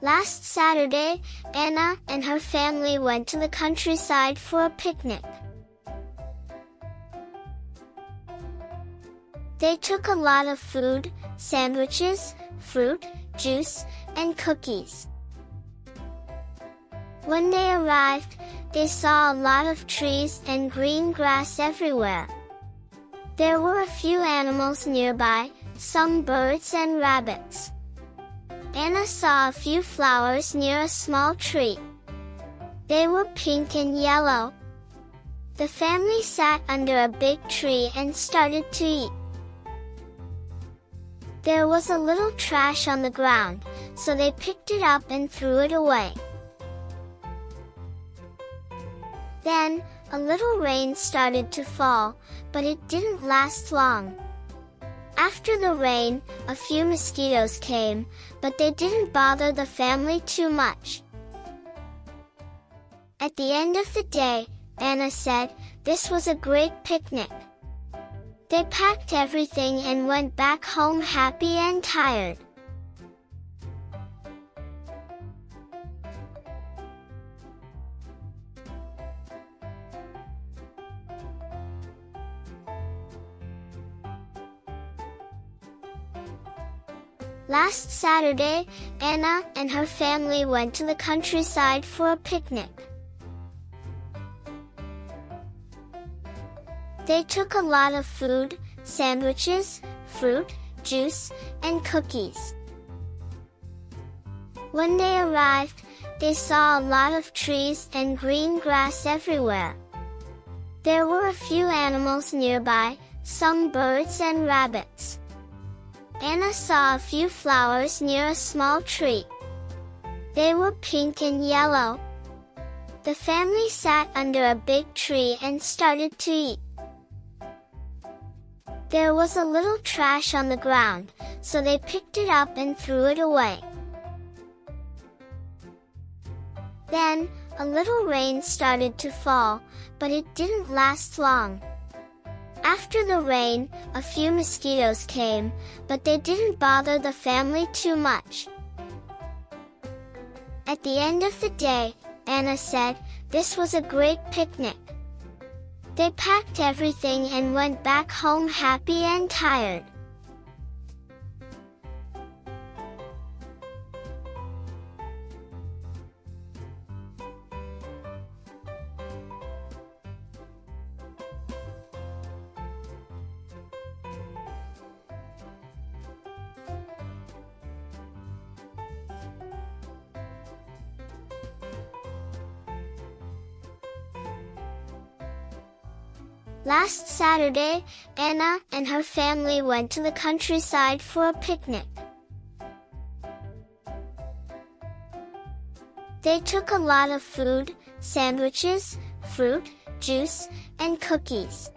Last Saturday, Anna and her family went to the countryside for a picnic. They took a lot of food, sandwiches, fruit, juice, and cookies. When they arrived, they saw a lot of trees and green grass everywhere. There were a few animals nearby, some birds and rabbits. Anna saw a few flowers near a small tree. They were pink and yellow. The family sat under a big tree and started to eat. There was a little trash on the ground, so they picked it up and threw it away. Then, a little rain started to fall, but it didn't last long. After the rain, a few mosquitoes came, but they didn't bother the family too much. At the end of the day, Anna said, "This was a great picnic." They packed everything and went back home happy and tired. Last Saturday, Anna and her family went to the countryside for a picnic. They took a lot of food, sandwiches, fruit, juice, and cookies. When they arrived, they saw a lot of trees and green grass everywhere. There were a few animals nearby, some birds and rabbits. Anna saw a few flowers near a small tree. They were pink and yellow. The family sat under a big tree and started to eat. There was a little trash on the ground, so they picked it up and threw it away. Then, a little rain started to fall, but it didn't last long. After the rain, a few mosquitoes came, but they didn't bother the family too much. At the end of the day, Anna said, "This was a great picnic." They packed everything and went back home happy and tired. Last Saturday, Anna and her family went to the countryside for a picnic. They took a lot of food, sandwiches, fruit, juice, and cookies.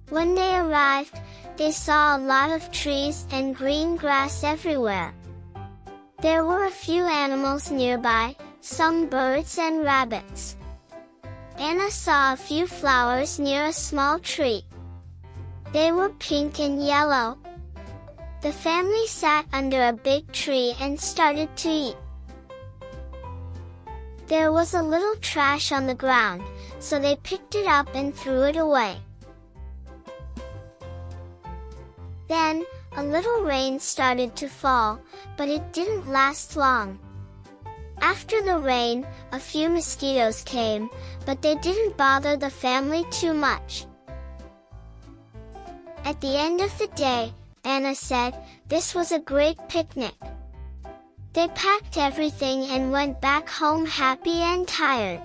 When they arrived, they saw a lot of trees and green grass everywhere. There were a few animals nearby, some birds and rabbits. Anna saw a few flowers near a small tree. They were pink and yellow. The family sat under a big tree and started to eat. There was a little trash on the ground, so they picked it up and threw it away. Then, a little rain started to fall, but it didn't last long. After the rain, a few mosquitoes came, but they didn't bother the family too much. At the end of the day, Anna said, "This was a great picnic." They packed everything and went back home happy and tired.